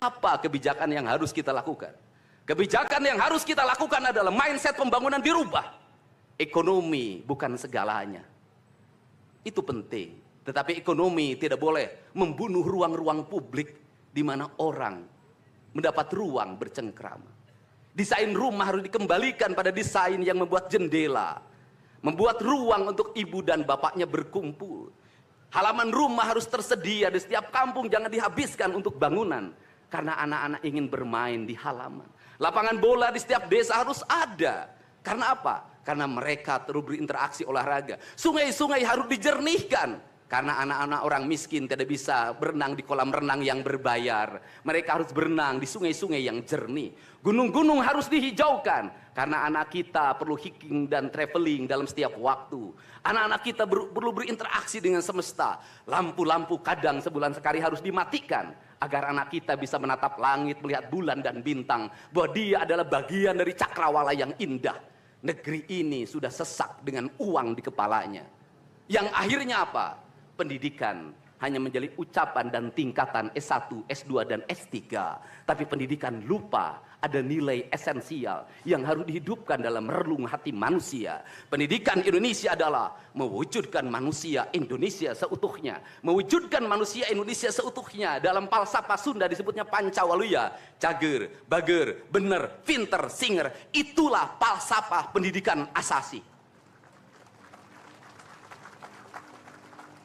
Apa kebijakan yang harus kita lakukan? Kebijakan yang harus kita lakukan adalah mindset pembangunan dirubah. Ekonomi bukan segalanya. Itu penting. Tetapi ekonomi tidak boleh membunuh ruang-ruang publik di mana orang mendapat ruang bercengkrama. Desain rumah harus dikembalikan pada desain yang membuat jendela, membuat ruang untuk ibu dan bapaknya berkumpul. Halaman rumah harus tersedia di setiap kampung, jangan dihabiskan untuk bangunan. Karena anak-anak ingin bermain di halaman. Lapangan bola di setiap desa harus ada. Karena apa? Karena mereka terus berinteraksi olahraga. Sungai-sungai harus dijernihkan. Karena anak-anak orang miskin tidak bisa berenang di kolam renang yang berbayar. Mereka harus berenang di sungai-sungai yang jernih. Gunung-gunung harus dihijaukan. Karena anak kita perlu hiking dan traveling dalam setiap waktu. Anak-anak kita perlu berinteraksi dengan semesta. Lampu-lampu kadang sebulan sekali harus dimatikan. Agar anak kita bisa menatap langit, melihat bulan dan bintang. Bahwa dia adalah bagian dari cakrawala yang indah. Negeri ini sudah sesak dengan uang di kepalanya. Yang akhirnya apa? Pendidikan hanya menjadi ucapan dan tingkatan S1, S2, dan S3. Tapi pendidikan lupa ada nilai esensial yang harus dihidupkan dalam relung hati manusia. Pendidikan Indonesia adalah mewujudkan manusia Indonesia seutuhnya. Mewujudkan manusia Indonesia seutuhnya. Dalam falsafah Sunda disebutnya Pancawaluya. Cager, bager, bener, pinter, singer. Itulah falsafah pendidikan asasi.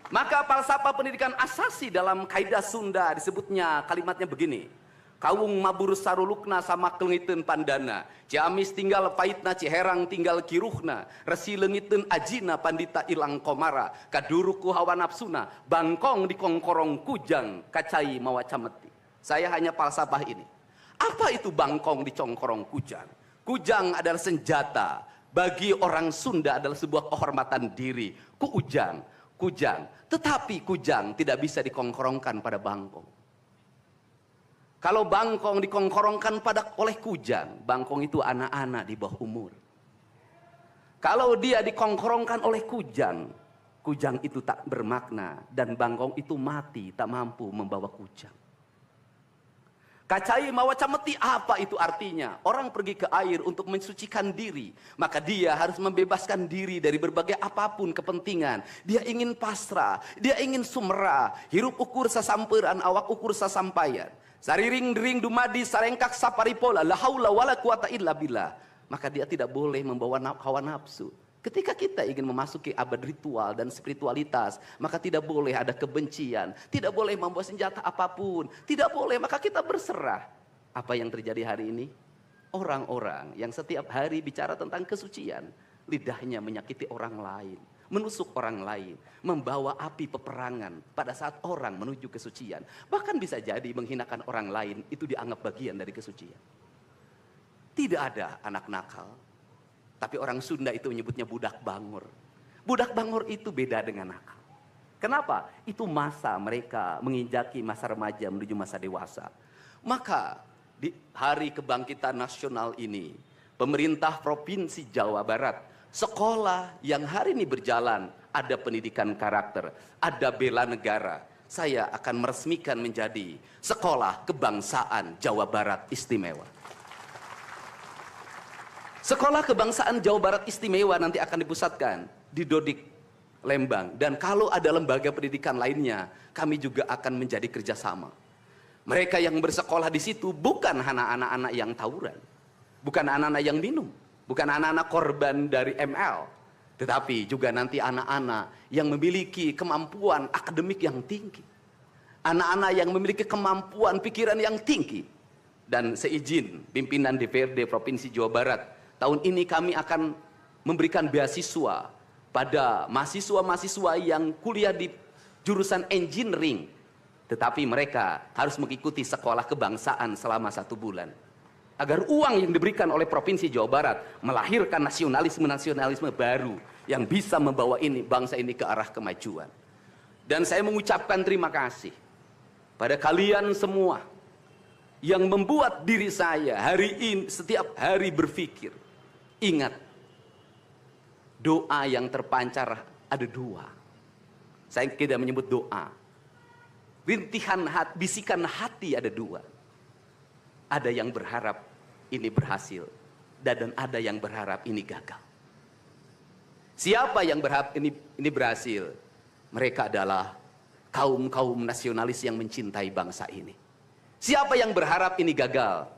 Maka falsafah pendidikan asasi dalam kaidah Sunda disebutnya kalimatnya begini. Kawung mabur sarulukna sama kelengiten pandana. Ciamis tinggal paitna ciherang tinggal kiruhna. Resi lengiten ajina pandita ilang komara. Kaduruku hawa nafsuna. Bangkong di kongkorong kujang kacai mawacameti. Saya hanya falsafah ini. Apa itu bangkong di kongkorong kujang? Kujang adalah senjata. Bagi orang Sunda adalah sebuah kehormatan diri. Kujang, tetapi kujang tidak bisa dikongkorongkan pada bangkong. Kalau bangkong dikongkorongkan oleh kujang, bangkong itu anak-anak di bawah umur. Kalau dia dikongkorongkan oleh kujang, kujang itu tak bermakna dan bangkong itu mati, tak mampu membawa kujang. Kacai mawacameti, apa itu artinya? Orang pergi ke air untuk mensucikan diri. Maka dia harus membebaskan diri dari berbagai apapun kepentingan. Dia ingin pasrah, dia ingin sumera. Hirup ukur sasamperan, awak ukur sasampayan. Sariring dering dumadi sarengkak saparipola. La haula wala quwata illa billah. Maka dia tidak boleh membawa hawa nafsu. Ketika kita ingin memasuki abad ritual dan spiritualitas, maka tidak boleh ada kebencian, tidak boleh membawa senjata apapun, tidak boleh, maka kita berserah. Apa yang terjadi hari ini? Orang-orang yang setiap hari bicara tentang kesucian, lidahnya menyakiti orang lain, menusuk orang lain, membawa api peperangan pada saat orang menuju kesucian. Bahkan bisa jadi menghinakan orang lain, itu dianggap bagian dari kesucian. Tidak ada anak nakal. Tapi orang Sunda itu menyebutnya budak bangor. Budak bangor itu beda dengan nakal. Kenapa? Itu masa mereka menginjaki masa remaja menuju masa dewasa. Maka di hari kebangkitan nasional ini, pemerintah Provinsi Jawa Barat, sekolah yang hari ini berjalan, ada pendidikan karakter, ada bela negara. Saya akan meresmikan menjadi Sekolah Kebangsaan Jawa Barat Istimewa. Sekolah Kebangsaan Jawa Barat Istimewa nanti akan dipusatkan di Dodik, Lembang. Dan kalau ada lembaga pendidikan lainnya, kami juga akan menjadi kerjasama. Mereka yang bersekolah di situ bukan anak-anak yang tawuran, bukan anak-anak yang minum, bukan anak-anak korban dari ML, tetapi juga nanti anak-anak yang memiliki kemampuan akademik yang tinggi, anak-anak yang memiliki kemampuan pikiran yang tinggi. Dan seizin pimpinan DPRD Provinsi Jawa Barat, tahun ini kami akan memberikan beasiswa pada mahasiswa-mahasiswa yang kuliah di jurusan engineering. Tetapi mereka harus mengikuti sekolah kebangsaan selama 1 bulan. Agar uang yang diberikan oleh Provinsi Jawa Barat melahirkan nasionalisme-nasionalisme baru yang bisa membawa bangsa ini ke arah kemajuan. Dan saya mengucapkan terima kasih pada kalian semua yang membuat diri saya hari ini setiap hari berpikir. Ingat, doa yang terpancar ada 2. Saya tidak menyebut doa. Rintihan hati, bisikan hati ada 2. Ada yang berharap ini berhasil, dan ada yang berharap ini gagal. Siapa yang berharap ini berhasil? Mereka adalah kaum-kaum nasionalis yang mencintai bangsa ini. Siapa yang berharap ini gagal?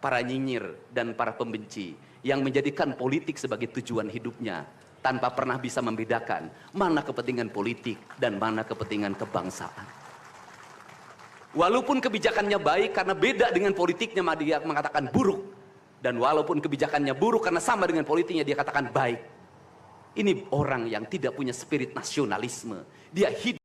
Para nyinyir dan para pembenci yang menjadikan politik sebagai tujuan hidupnya tanpa pernah bisa membedakan mana kepentingan politik dan mana kepentingan kebangsaan. Walaupun kebijakannya baik karena beda dengan politiknya, dia mengatakan buruk. Dan walaupun kebijakannya buruk karena sama dengan politiknya, dia katakan baik. Ini orang yang tidak punya spirit nasionalisme. Dia hidup